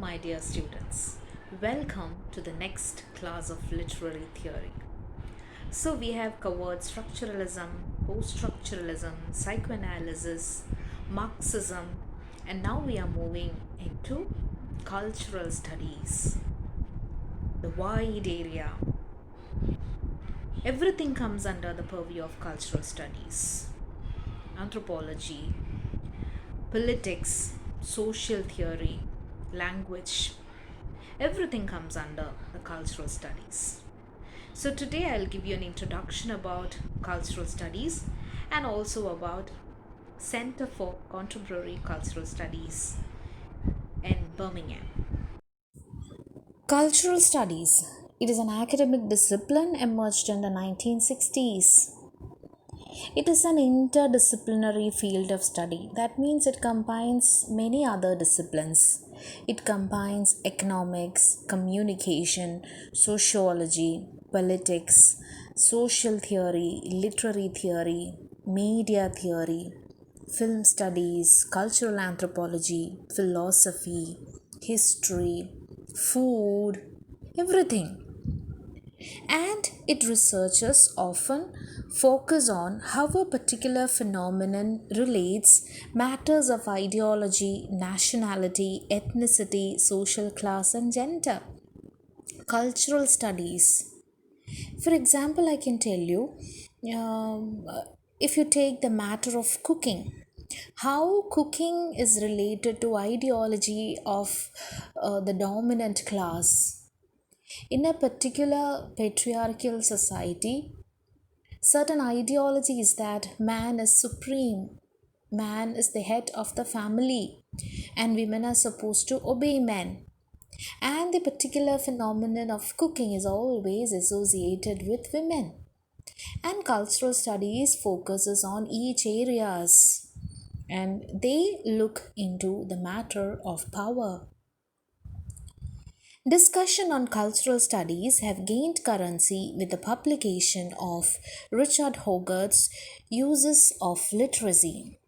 my dear students. Welcome to the next class of literary theory. So, we have covered structuralism, post structuralism, psychoanalysis, Marxism, and now we are moving into cultural studies, the wide area. Everything comes under the purview of cultural studies, anthropology, politics, social theory, language. Everything comes under the cultural studies. So, today I'll give you an introduction about cultural studies and also about Center for Contemporary Cultural Studies in Birmingham. Cultural studies. It is an academic discipline emerged in the 1960s. It is an interdisciplinary field of study. That means it combines many other disciplines. It combines economics, communication, sociology, politics, social theory, literary theory, media theory, film studies, cultural anthropology, philosophy, history, food, everything. And its researchers often focus on how a particular phenomenon relates matters of ideology, nationality, ethnicity, social class, and gender. Cultural studies. For example, I can tell you um, if you take the matter of cooking, how cooking is related to ideology of the dominant class in a particular patriarchal society. Certain ideology is that man is supreme, man is the head of the family, and women are supposed to obey men. And the particular phenomenon of cooking is always associated with women. And cultural studies focuses on each areas and they look into the matter of power. Discussion on cultural studies have gained currency with the publication of Richard Hogarth's Uses of Literacy,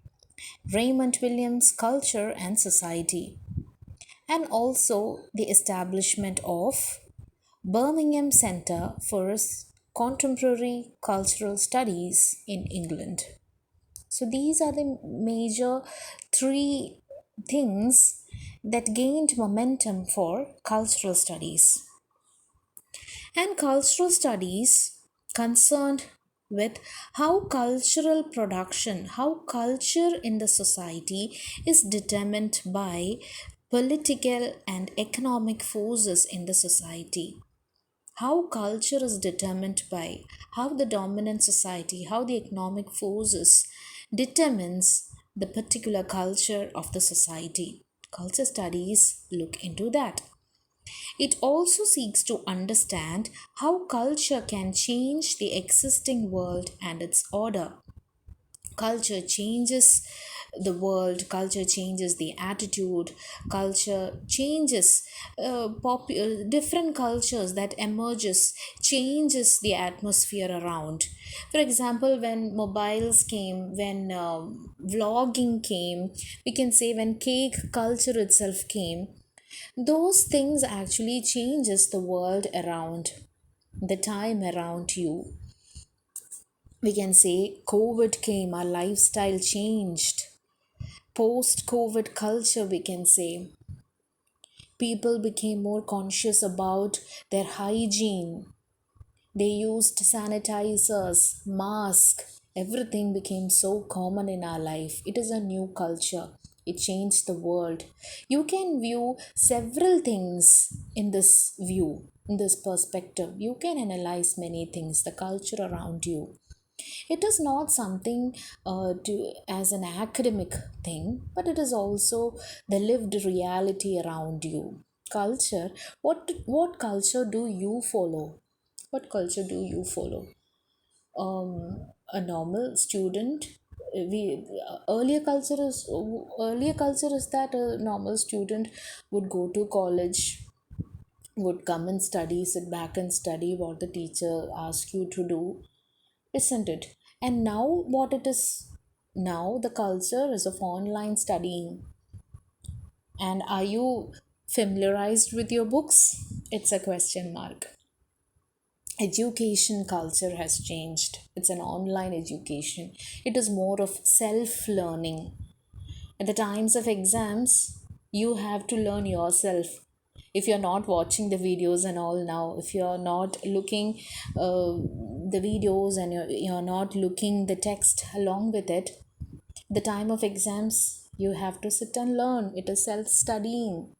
Raymond Williams' Culture and Society, and also the establishment of Birmingham Centre for Contemporary Cultural Studies in England. So these are the major three things that gained momentum for cultural studies. And cultural studies concerned with how cultural production, how culture in the society is determined by political and economic forces in the society. How culture is determined by how the dominant society, how the economic forces determines the particular culture of the society. Culture studies look into that. It also seeks to understand how culture can change the existing world and its order. Culture changes the world, culture changes the attitude, culture changes different cultures that emerges changes the atmosphere around. For example, when mobiles came, when vlogging came, we can say when cake culture itself came, those things actually changes the world around, the time around you. We can say COVID came, our lifestyle changed. Post COVID culture, we can say people became more conscious about their hygiene. They used sanitizers, masks, everything became so common in our life. It is a new culture. It changed the world. You can view several things in this view, in this perspective. You can analyze many things, the culture around you. It is not something as an academic thing, but it is also the lived reality around you. Culture. What culture do you follow? What culture do you follow? A normal student. We earlier culture is that a normal student would go to college, would come and study, sit back and study what the teacher asked you to do, isn't it? And now, what it is now, the culture is of online studying. And are you Familiarized with your books? It's a question mark. Education culture has changed. It's an online education. It is more of self learning. At the times of exams, you have to learn yourself. If you're not watching the videos and all now, if you're not looking the videos and you're not looking the text along with it, the time of exams, you have to sit and learn. It is self studying.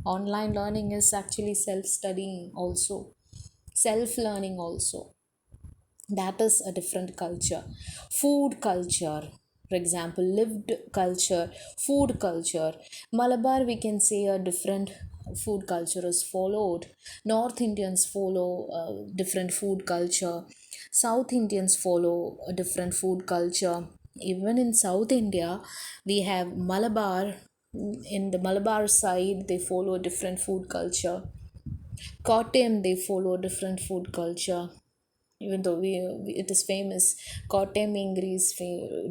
Online learning is actually self studying also, self learning also. That is a different culture. Food culture, for example, lived culture, food culture. Malabar, we can say a different food culture is followed. North Indians follow a different food culture. South Indians follow a different food culture. Even in South India, we have Malabar. In the Malabar side, they follow a different food culture. Kottayam, they follow a different food culture. Even though it is famous, Kottayam meangri is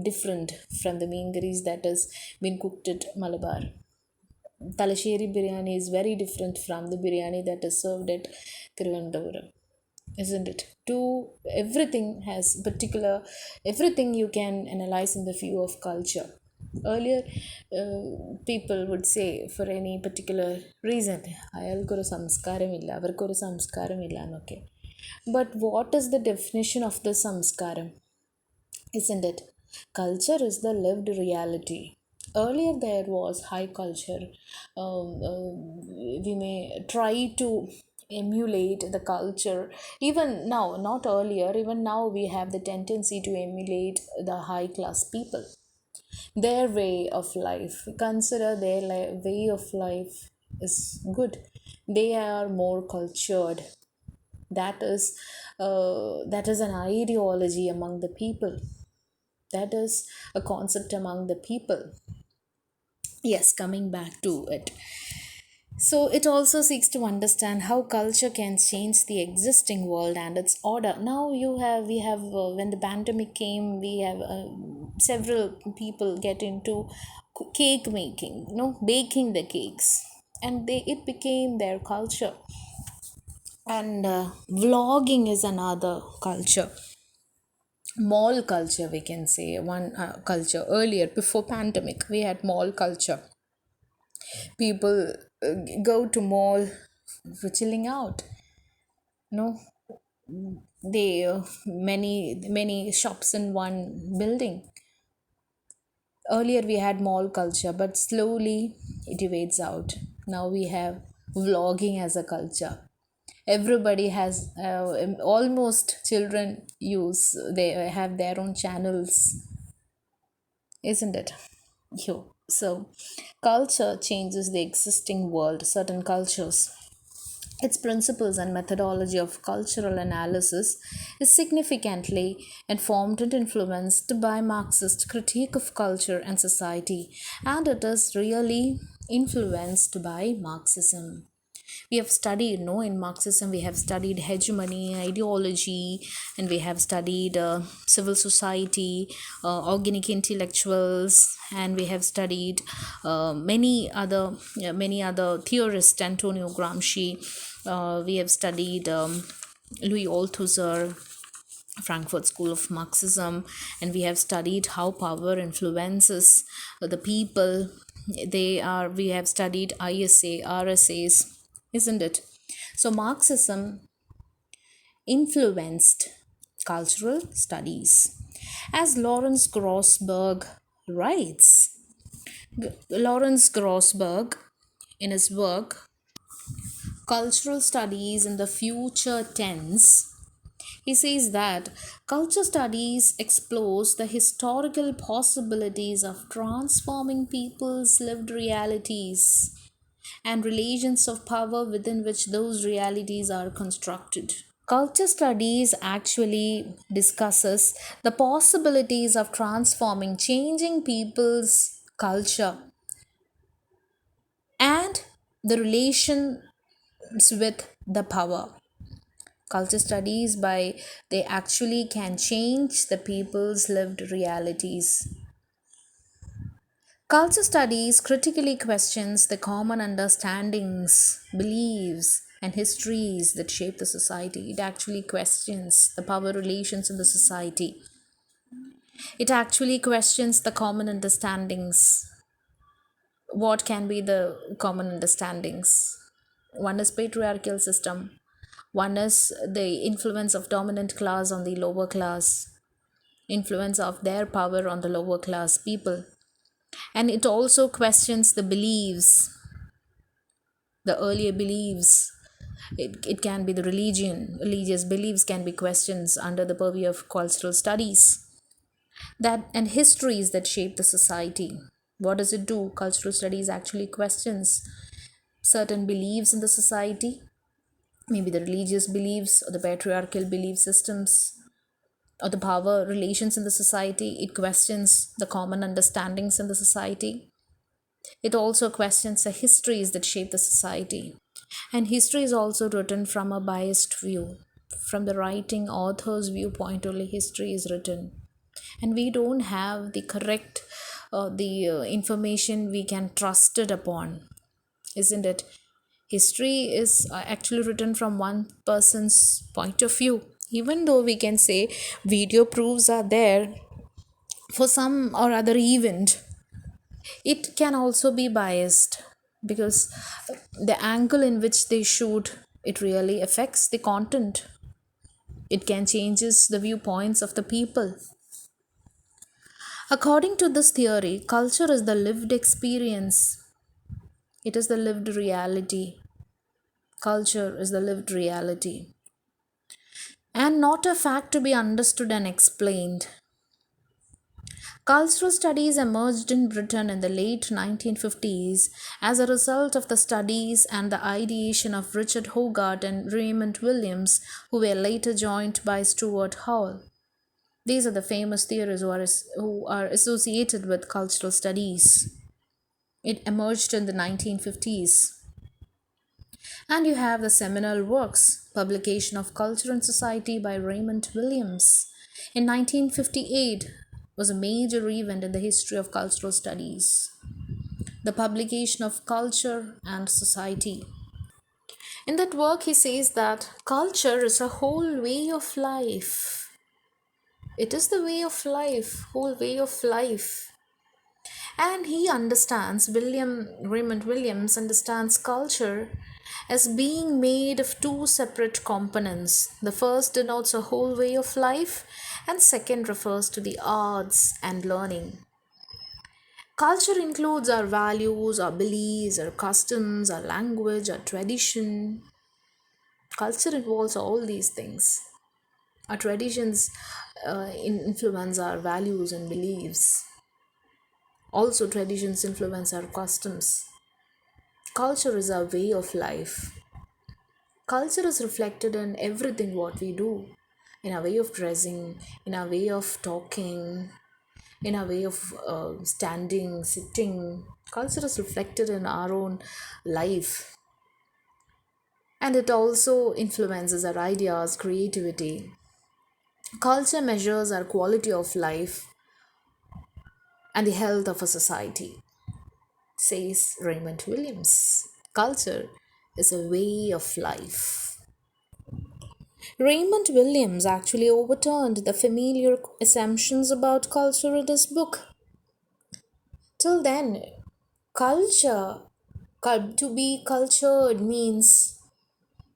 different from the meangris that has been cooked at Malabar. Talasheri biryani is very different from the biryani that is served at Thiruvananthapuram, isn't it? To everything has particular, everything you can analyze in the view of culture. Earlier, people would say for any particular reason, അയാൾക്കൊരു സംസ്കാരമില്ല അവർക്കൊരു സംസ്കാരമില്ല എന്നൊക്കെ. But what is the definition of the samskaram? Isn't it? Culture is the lived reality. Earlier, there was high culture. We may try to emulate the culture. Even now, not earlier, even now, we have the tendency to emulate the high class people, their way of life. Consider their way of life is good. They are more cultured. That is an ideology among the people. That is a concept among the people. Yes, coming back to it. So it also seeks to understand how culture can change the existing world and its order. Now we have when the pandemic came, we have several people get into cake making, baking the cakes, and it became their culture. And vlogging is another culture. Mall culture, we can say one culture. Earlier, before pandemic, we had mall culture. People go to mall for chilling out. No, they many shops in one building. Earlier we had mall culture, but slowly it evades out. Now we have vlogging as a culture. Everybody has almost children use, they have their own channels, isn't it? So culture changes the existing world. Certain cultures, its principles and methodology of cultural analysis is significantly informed and influenced by Marxist critique of culture and society, and it is really influenced by Marxism. We have studied, no, in Marxism we have studied hegemony, ideology, and we have studied civil society, organic intellectuals, and we have studied many other theorists, Antonio Gramsci. We have studied Louis Althusser, Frankfurt School of Marxism, and we have studied how power influences the people. We have studied ISA, RSAs, isn't it? So Marxism influenced cultural studies. As Lawrence Grossberg writes, Lawrence Grossberg, in his work Cultural Studies in the Future Tense, he says that culture studies explores the historical possibilities of transforming people's lived realities and relations of power within which those realities are constructed. Culture studies actually discusses the possibilities of transforming, changing people's culture and the relations with the power. Culture studies by they actually can change the people's lived realities. Culture studies critically questions the common understandings, beliefs, and histories that shape the society. It actually questions the power relations in the society. It actually questions the common understandings. What can be the common understandings? One is patriarchal system. One is the influence of dominant class on the lower class, influence of their power on the lower class people. And it also questions the beliefs, the earlier beliefs. It can be the religious beliefs can be questions under the purview of cultural studies. That and histories that shape the society. What does it do? Cultural studies actually questions certain beliefs in the society, maybe the religious beliefs or the patriarchal belief systems or the power relations in the society. It questions the common understandings in the society. It also questions the histories that shape the society. And history is also written from a biased view. From the writing author's viewpoint, only history is written. And we don't have the correct the information we can trust it upon, isn't it? History is actually written from one person's point of view. Even though we can say video proofs are there for some or other event, it can also be biased because the angle in which they shoot it really affects the content. It can changes the viewpoints of the people. According to this theory, culture is the lived experience. It is the lived reality. Culture is the lived reality and not a fact to be understood and explained. Cultural studies emerged in Britain in the late 1950s as a result of the studies and the ideation of Richard Hogarth and Raymond Williams, who were later joined by Stuart Hall. These are the famous theorists who are associated with cultural studies. It emerged in the 1950s. And you have the seminal works, Publication of Culture and Society by Raymond Williams. In 1958 was a major event in the history of cultural studies. The publication of Culture and Society. In that work, he says that culture is a whole way of life. It is the way of life, whole way of life. And he understands, Raymond Williams understands culture as being made of two separate components. The first denotes a whole way of life, and second refers to the arts and learning. Culture includes our values, our beliefs, our customs, our language, our tradition. Culture involves all these things. Our traditions influence our values and beliefs. Also, traditions influence our customs. Culture is our way of life. Culture is reflected in everything what we do, in our way of dressing, in our way of talking, in our way of standing, sitting. Culture is reflected in our own life, and it also influences our ideas, creativity. Culture measures our quality of life and the health of a society, says Raymond Williams. Culture is a way of life. Raymond Williams actually overturned the familiar assumptions about culture in his book. Till then, culture, to be cultured means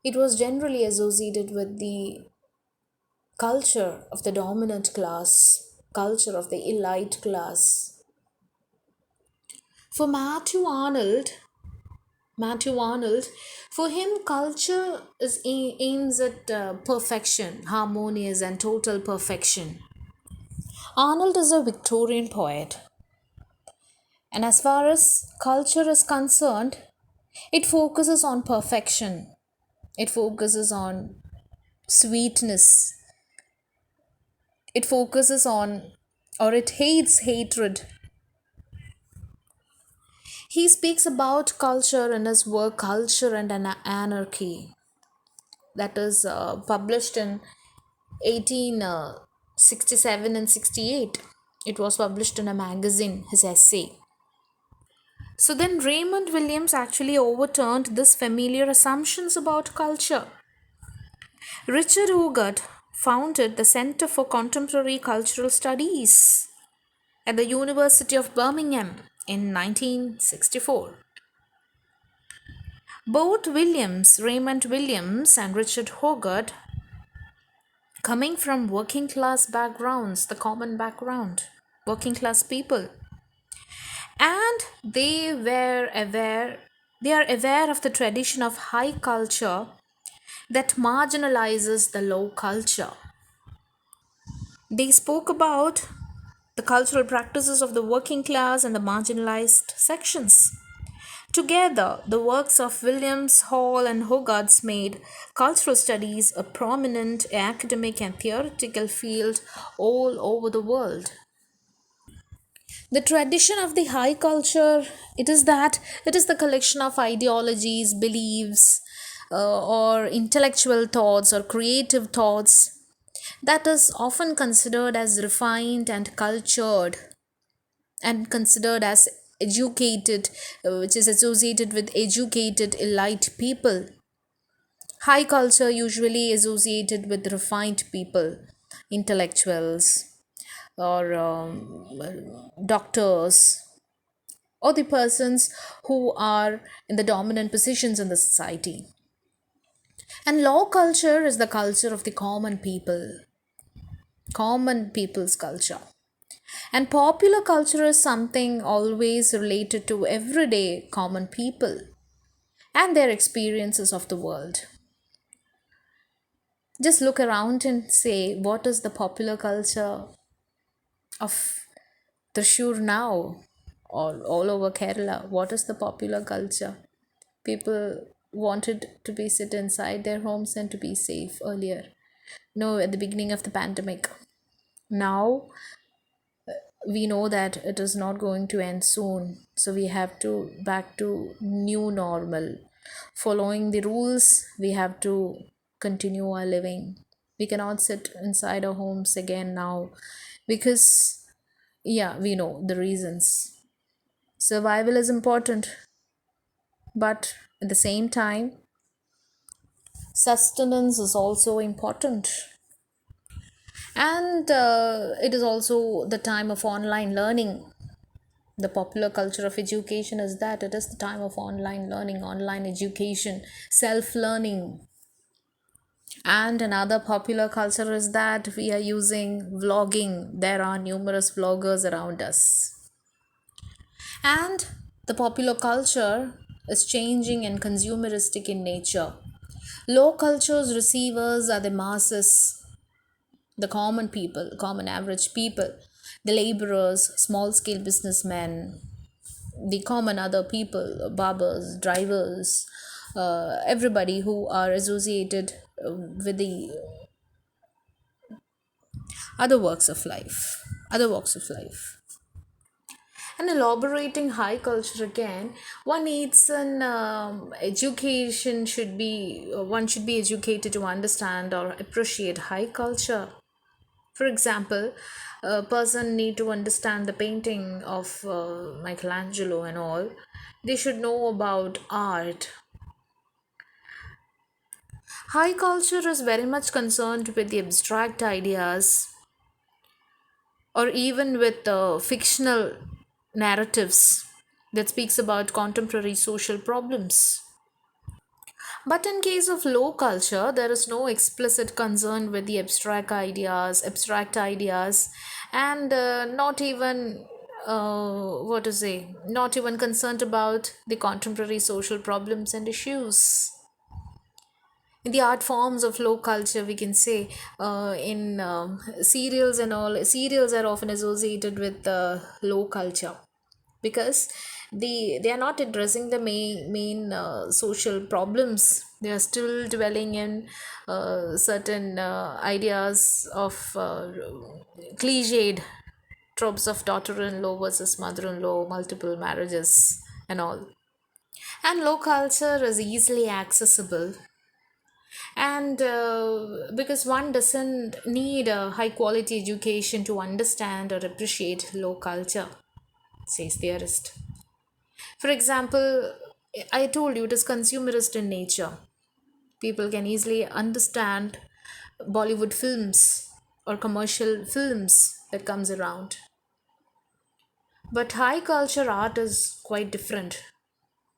it was generally associated with the culture of the dominant class, culture of the elite class. For Matthew Arnold, for him, culture aims at perfection, harmonious and total perfection. Arnold is a Victorian poet, and as far as culture is concerned, it focuses on perfection, it focuses on sweetness, it focuses on, or it hates hatred. He speaks about culture in his work Culture and Anarchy, that is published in 1867 and 68. It was published in a magazine, his essay. So then Raymond Williams actually overturned this familiar assumptions about culture. Richard Hogarth founded the Center for Contemporary Cultural Studies at the University of Birmingham in 1964. Both Williams, Raymond Williams and Richard Hogarth, coming from working class backgrounds, the common background, working class people, and they are aware of the tradition of high culture that marginalizes the low culture. They spoke about the cultural practices of the working class and the marginalized sections. Together, the works of Williams, Hall, and Hogarth made cultural studies a prominent academic and theoretical field all over the world. The tradition of the high culture, it is the collection of ideologies, beliefs, or intellectual thoughts or creative thoughts that is often considered as refined and cultured and considered as educated, which is associated with educated elite people. High culture usually associated with refined people, intellectuals, or doctors, or the persons who are in the dominant positions in the society. And low culture is the culture of the common people's culture. And popular culture is something always related to everyday common people and their experiences of the world. Just look around and say, what is the popular culture of Trishur now or all over Kerala? What is the popular culture? People wanted to be sit inside their homes and to be safe earlier. No, at the beginning of the pandemic. Now we know that it is not going to end soon, so we have to back to new normal. Following the rules, we have to continue our living. We cannot sit inside our homes again now because, yeah, we know the reasons. Survival is important, but at the same time, sustenance is also important. And it is also the time of online learning. The popular culture of education is that it is the time of online learning, online education, self learning. And another popular culture is that we are using vlogging. There are numerous vloggers around us. And the popular culture is changing and consumeristic in nature. Low culture's receivers are the masses, the common people, common average people, the laborers, small scale businessmen, the common other people, barbers, drivers, everybody who are associated with the other works of life, other walks of life. And elaborating high culture again, one needs an education should be one should be educated to understand or appreciate high culture. For example, a person need to understand the painting of Michelangelo and all. They should know about art. High culture is very much concerned with the abstract ideas or even with fictional narratives that speaks about contemporary social problems. But in case of low culture, there is no explicit concern with the abstract ideas, and not even what to say, not even concerned about the contemporary social problems and issues. In the art forms of low culture, we can say in serials and all, serials are often associated with low culture because they are not addressing the main social problems. They are still dwelling in certain ideas of cliched tropes of daughter-in-law versus mother-in-law, multiple marriages and all. And low culture is easily accessible, and because one doesn't need a high quality education to understand or appreciate low culture, says theorist. For example, I told you it is consumerist in nature. People can easily understand Bollywood films or commercial films that comes around. But high culture art is quite different.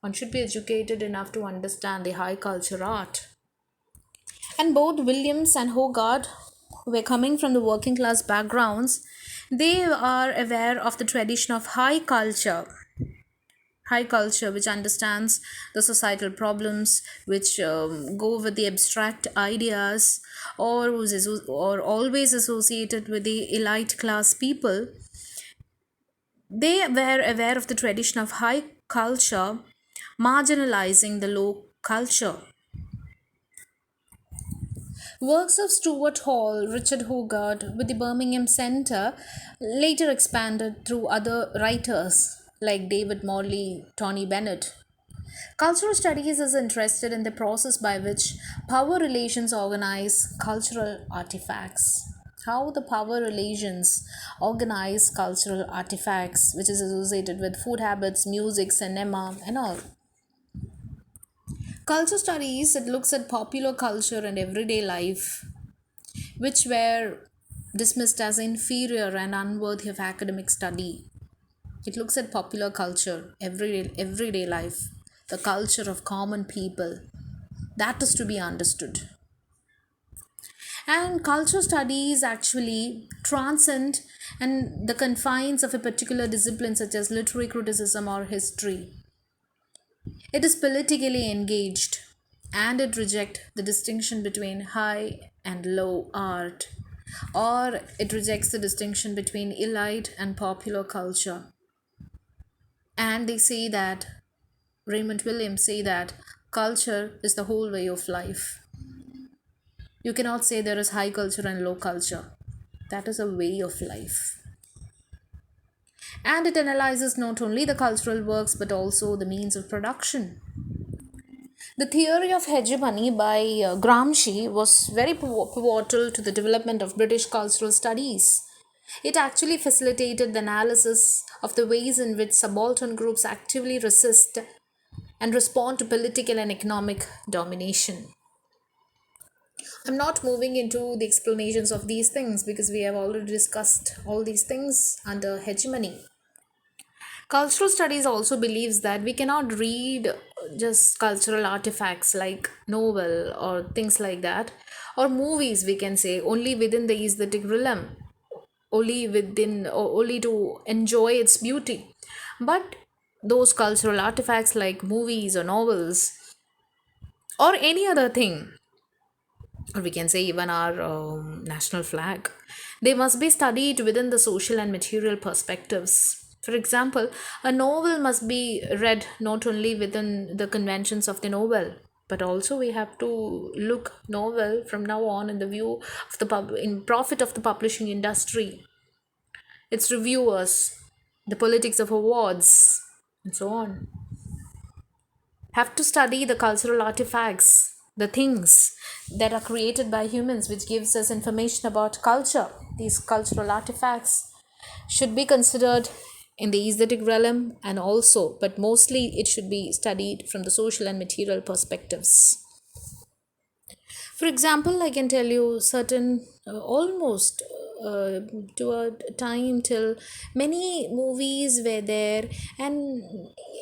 One should be educated enough to understand the high culture art. And both Williams and Hogarth were coming from the working class backgrounds. They are aware of the tradition of high culture, which understands the societal problems, which go with the abstract ideas, or always associated with the elite class people. They were aware of the tradition of high culture marginalizing the low culture. Works of Stuart Hall, Richard Hogarth with the Birmingham Centre later expanded through other writers like David Morley, Tony Bennett. Cultural studies is interested in the process by which power relations organize cultural artifacts. How the power relations organize cultural artifacts, which is associated with food habits, music, cinema, and all. Culture studies, it looks at popular culture and everyday life, which were dismissed as inferior and unworthy of academic study. It looks at popular culture, everyday life, the culture of common people. That is to be understood. And culture studies actually transcend and the confines of a particular discipline such as literary criticism or history. It is politically engaged and it rejects the distinction between high and low art, or it rejects the distinction between elite and popular culture. And they say that Raymond Williams say that culture is the whole way of life. You cannot say there is high culture and low culture. That is a way of life. And it analyzes not only the cultural works but also the means of production. The theory of hegemony by Gramsci was very pivotal to the development of British cultural studies. It actually facilitated the analysis of the ways in which subaltern groups actively resist and respond to political and economic domination. I'm not moving into the explanations of these things because we have already discussed all these things under hegemony. Cultural studies also believes that we cannot read just cultural artifacts like novel or things like that, or movies we can say only within the aesthetic realm, only within or only to enjoy its beauty. But those cultural artifacts like movies or novels or any other thing, or we can say even our national flag, they must be studied within the social and material perspectives. For example, a novel must be read not only within the conventions of the novel, but also we have to look novel from now on in the view of the in profit of the publishing industry, its reviewers, the politics of awards, and so on. Have to study the cultural artifacts, the things that are created by humans, which gives us information about culture. These cultural artifacts should be considered in the aesthetic realm and also, but mostly it should be studied from the social and material perspectives. For example, I can tell you certain almost to a time till many movies were there, and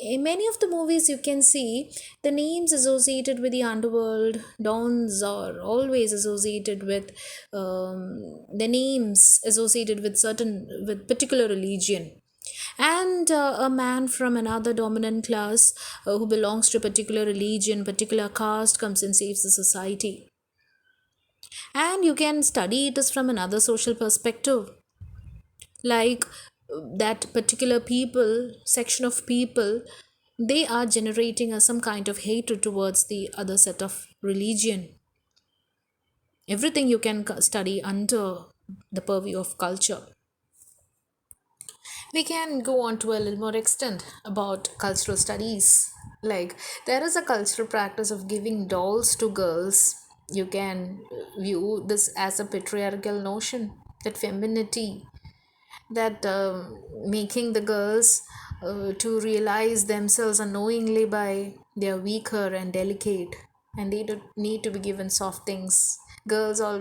in many of the movies you can see the names associated with the underworld dons are always associated with the names associated with certain with particular religion, and a man from another dominant class who belongs to a particular religion, particular caste, comes and saves the society. And you can study it as from another social perspective, like that particular people section of people, they are generating some kind of hatred towards the other set of religion. Everything you can study under the purview of culture. We can go on to a little more extent about cultural studies. Like, there is a cultural practice of giving dolls to girls. You can view this as a patriarchal notion that femininity, that making the girls to realize themselves unknowingly by they are weaker and delicate, and they don't need to be given soft things. Girls are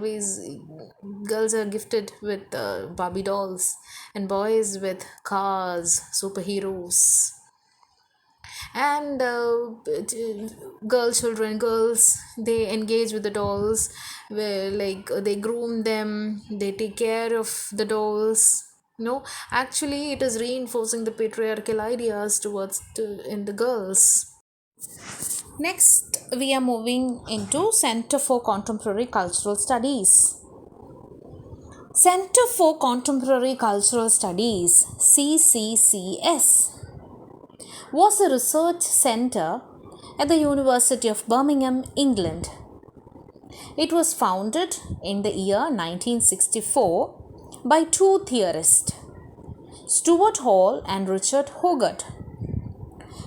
gifted with Barbie dolls, and boys with cars, superheroes. And girls, they engage with the dolls, where like they groom them, they take care of the dolls. No, actually it is reinforcing the patriarchal ideas in the girls. Next, we are moving into Center for Contemporary Cultural Studies. Center for Contemporary Cultural Studies, CCCS, was a research center at the University of Birmingham, England. It was founded in the year 1964 by two theorists, Stuart Hall and Richard Hogarth.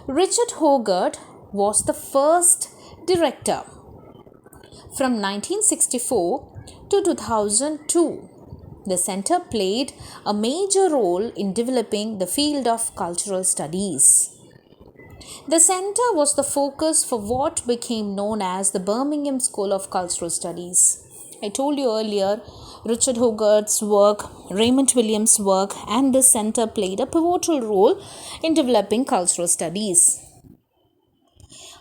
Richard Hogarth was the first director. From 1964 to 2002, the center played a major role in developing the field of cultural studies. The center was the focus for what became known as the Birmingham School of Cultural Studies. I told you earlier, Richard Hogarth's work, Raymond Williams' work, and this center played a pivotal role in developing cultural studies.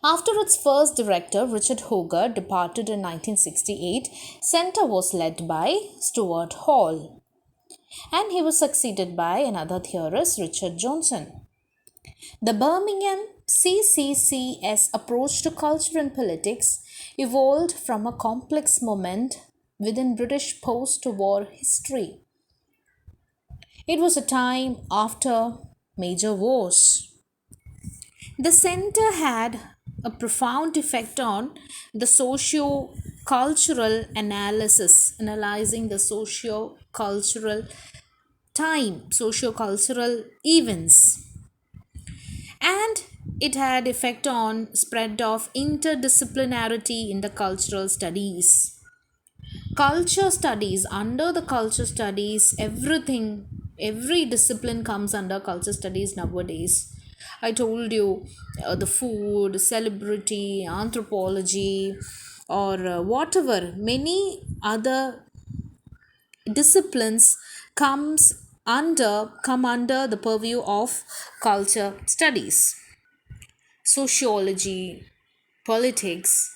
After its first director, Richard Hogarth, departed in 1968, center was led by Stuart Hall, and he was succeeded by another theorist, Richard Johnson. The Birmingham CCCS approach to culture and politics evolved from a complex moment within British post-war history. It was a time after major wars. The center had a profound effect on the socio-cultural analysis, analyzing the socio-cultural socio-cultural events, and it had effect on spread of interdisciplinarity in the cultural studies. Culture studies, under the culture studies, every discipline comes under culture studies nowadays. I told you the food, celebrity, anthropology, or whatever, many other disciplines come under the purview of culture studies. Sociology, politics,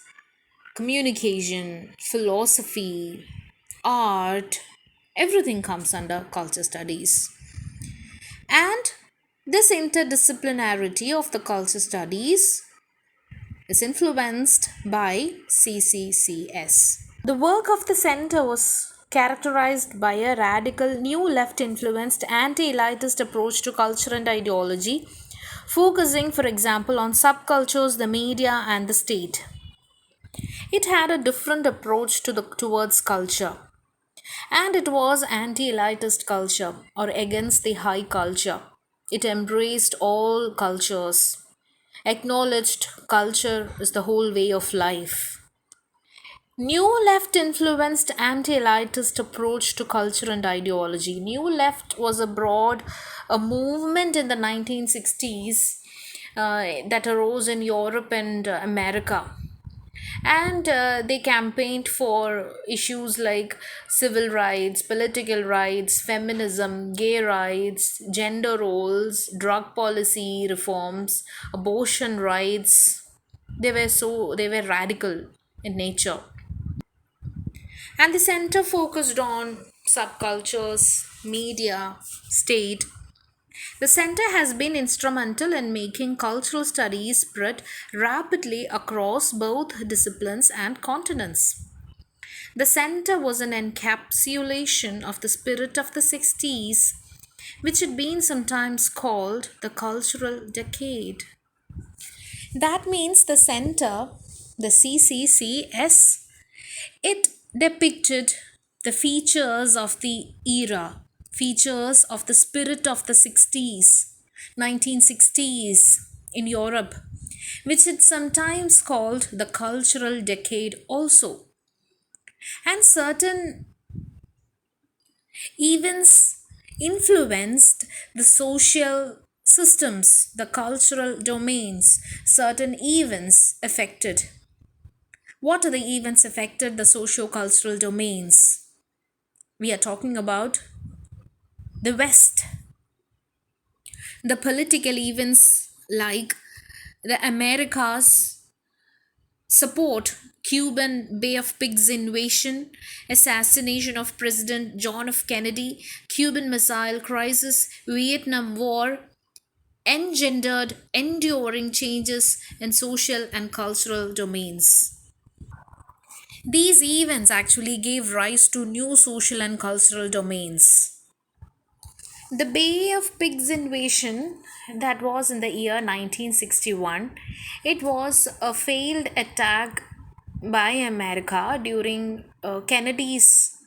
communication, philosophy, art, everything comes under culture studies. And this interdisciplinarity of the culture studies is influenced by CCCS. The work of the center was characterized by a radical new left influenced anti elitist approach to culture and ideology, focusing, for example, on subcultures, the media, and the state. It had a different approach towards culture, and it was anti-elitist culture or against the high culture. It embraced all cultures, acknowledged culture is the whole way of life. New left influenced anti-elitist approach to culture and ideology. New left was a movement in the 1960s that arose in Europe and America, and they campaigned for issues like civil rights, political rights, feminism, gay rights, gender roles, drug policy reforms, abortion rights. They were radical in nature. And the center focused on subcultures, media, state. The center has been instrumental in making cultural studies spread rapidly across both disciplines and continents. The center was an encapsulation of the spirit of the 60s, which had been sometimes called the cultural decade. That means the center, the CCCS, it depicted the features of the era, features of the spirit of the 60s, 1960s in Europe, which is sometimes called the cultural decade also. And certain events influenced the social systems, the cultural domains, certain events affected. What are the events affected the socio-cultural domains? We are talking about the West. The political events like the Americas support Cuban Bay of Pigs invasion, assassination of President John F. Kennedy, Cuban Missile Crisis, Vietnam War engendered enduring changes in social and cultural domains. These events actually gave rise to new social and cultural domains. The Bay of Pigs invasion, that was in the year 1961, it was a failed attack by America during Kennedy's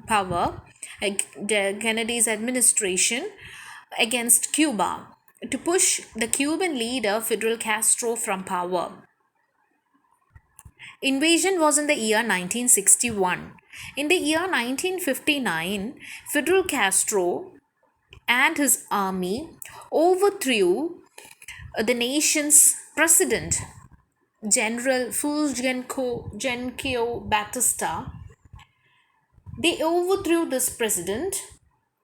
power, Kennedy's administration against Cuba to push the Cuban leader Fidel Castro from power. Invasion was in the year 1961. In the year 1959, Fidel Castro and his army overthrew the nation's president, General Fulgencio Batista. They overthrew this president,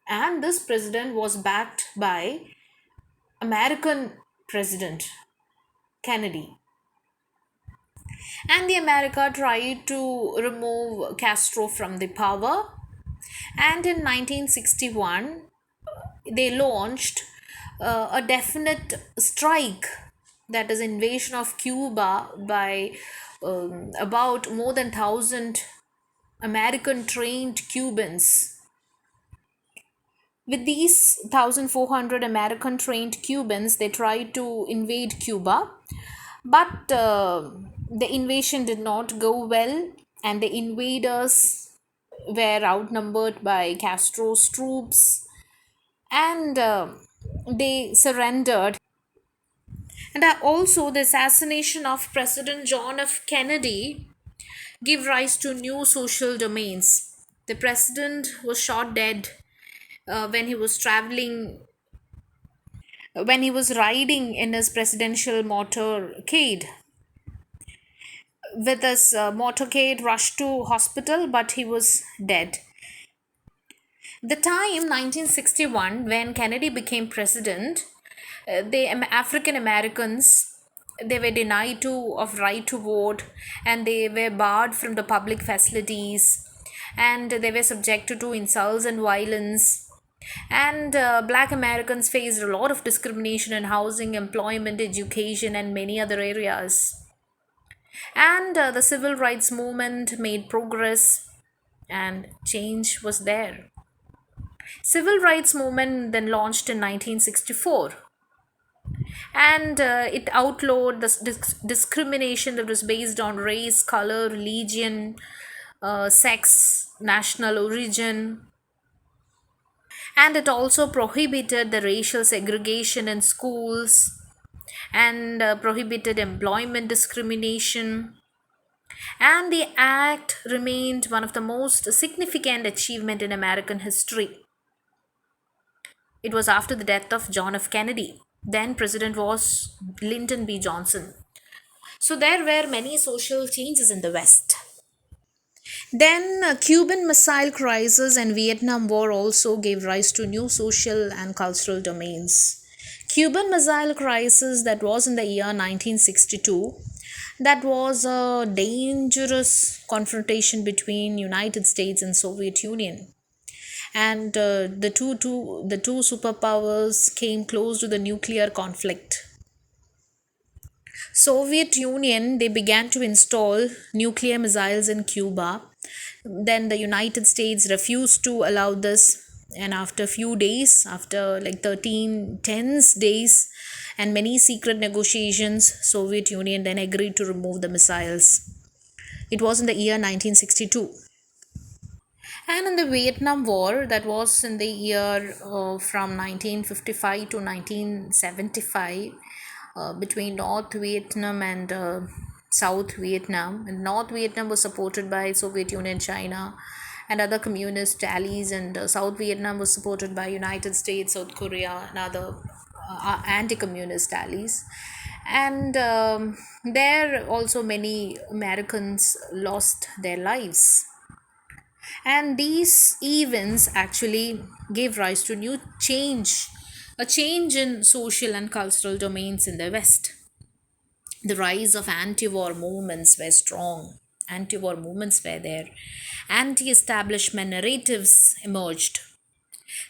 and this president was backed by American President Kennedy. And the America tried to remove Castro from the power. And in 1961, they launched a definite strike, that is invasion of Cuba by about more than 1,000 American trained Cubans. With these 1,400 American trained Cubans, they tried to invade Cuba, but the invasion did not go well, and the invaders were outnumbered by Castro's troops, and they surrendered. And also, the assassination of President John F. Kennedy gave rise to new social domains. The president was shot dead when he was traveling, when he was riding in his presidential motorcade. With his motorcade rushed to hospital, but he was dead. The time 1961, when Kennedy became president, the African Americans, they were denied of right to vote, and they were barred from the public facilities, and they were subjected to insults and violence. And black Americans faced a lot of discrimination in housing, employment, education, and many other areas. And the civil rights movement made progress, and change was there. Civil rights movement then launched in 1964, and it outlawed the discrimination that was based on race, color, religion, sex, national origin, and it also prohibited the racial segregation in schools, and prohibited employment discrimination. And the act remained one of the most significant achievement in American history. It was after the death of John F. Kennedy. Then president was Lyndon B. Johnson. So there were many social changes in the West. Then Cuban Missile Crisis and Vietnam War also gave rise to new social and cultural domains. Cuban Missile Crisis, that was in the year 1962, that was a dangerous confrontation between United States and Soviet Union, and the two superpowers came close to the nuclear conflict. Soviet Union, they began to install nuclear missiles in Cuba. Then the United States refused to allow this, and after a few days, after like 13 tense days and many secret negotiations, Soviet Union then agreed to remove the missiles. It was in the year 1962. And in the Vietnam War, that was in the year from 1955 to 1975, between North Vietnam and South Vietnam. And North Vietnam was supported by Soviet Union, China, and other communist allies, and South Vietnam was supported by United States, South Korea, and other anti-communist rallies, and there also many Americans lost their lives. And these events actually gave rise to new change, a change in social and cultural domains in the West. The rise of anti-war movements were strong. Anti-war movements were there. Anti-establishment narratives emerged.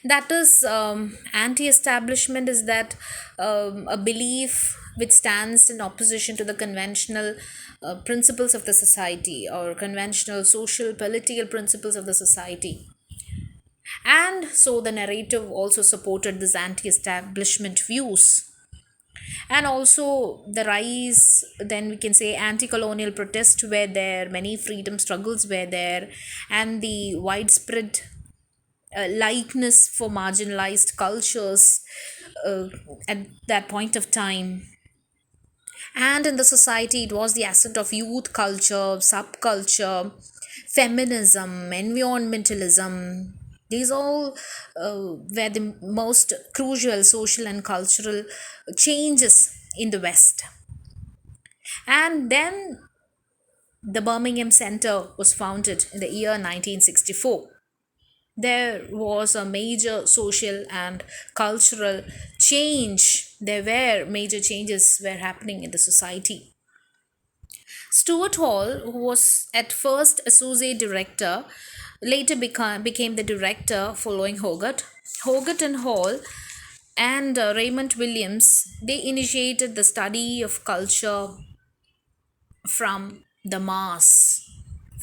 That is, anti-establishment is that a belief which stands in opposition to the conventional principles of the society, or conventional social political principles of the society. And so the narrative also supported this anti-establishment views. And also the rise, then we can say, anti-colonial protests were there, many freedom struggles were there, and the widespread likeness for marginalized cultures uh, at that point of time. And in the society, it was the ascent of youth culture, subculture, feminism, environmentalism. These all were the most crucial social and cultural changes in the West. And then the Birmingham Center was founded in the year 1964. There was a major social and cultural change. There were major changes were happening in the society. Stuart Hall, who was at first associate director, later became the director following Hogarth. Hogarth and Hall and Raymond Williams, they initiated the study of culture from the mass,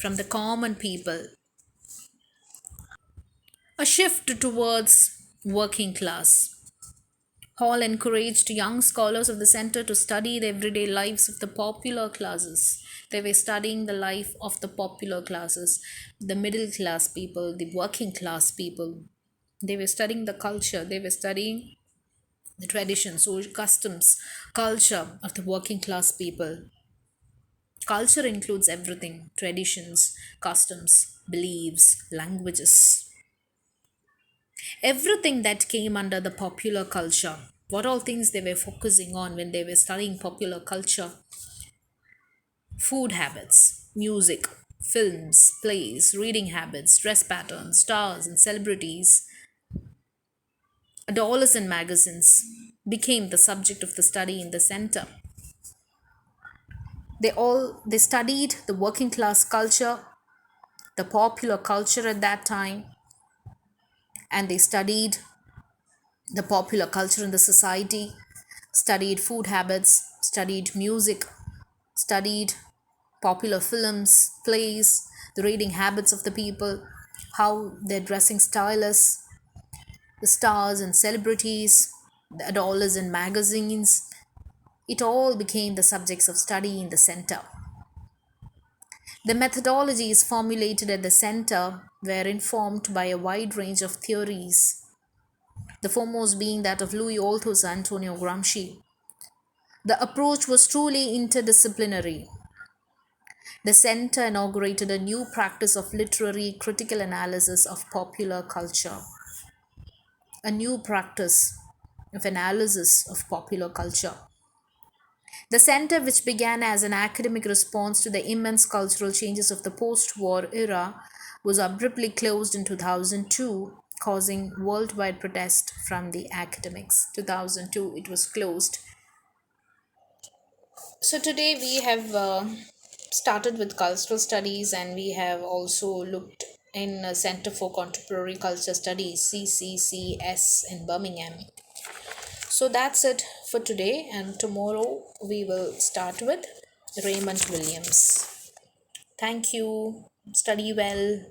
from the common people, a shift towards working class. Hall encouraged young scholars of the center to study the everyday lives of the popular classes. They were studying the life of the popular classes, the middle class people, the working class people. They were studying the culture, they were studying the traditions, social customs, culture of the working class people. Culture includes everything: traditions, customs, beliefs, languages, everything that came under the popular culture. What all things they were focusing on when they were studying popular culture: food habits, music, films, plays, reading habits, dress patterns, stars and celebrities, dollars and magazines became the subject of the study in the center. They studied the working class culture, the popular culture at that time, and they studied the popular culture in the society, studied food habits, studied music, studied popular films, plays, the reading habits of the people, how their dressing style is, the stars and celebrities, the dollars and magazines. It all became the subjects of study in the center. The methodologies formulated at the center were informed by a wide range of theories, the foremost being that of Louis Althusser and Antonio Gramsci. The approach was truly interdisciplinary. The center inaugurated a new practice of literary critical analysis of popular culture, a new practice of analysis of popular culture. The center, which began as an academic response to the immense cultural changes of the post war era, was abruptly closed in 2002, causing worldwide protest from the academics. 2002, it was closed. So today we have started with cultural studies, and we have also looked in a Center for Contemporary Culture Studies, CCCS, in Birmingham. So that's it for today, and tomorrow we will start with Raymond Williams. Thank you. Study well.